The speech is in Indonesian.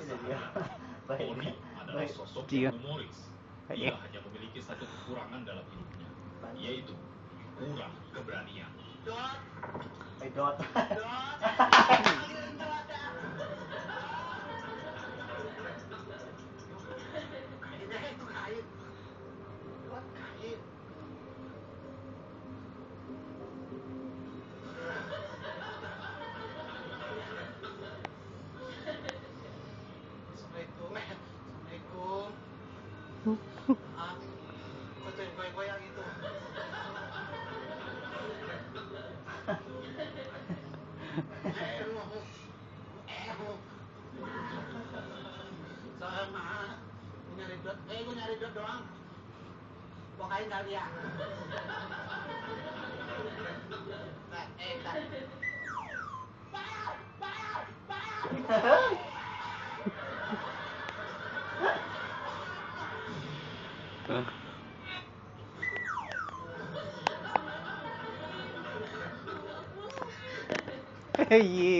Tony adalah sosok yang humoris. Dia hanya memiliki satu kekurangan dalam hidupnya, yaitu kurang keberanian. Dot. Kok yang goyang-goyang itu? Sama gue nyari duit doang. Pokoknya kali ya. Iya.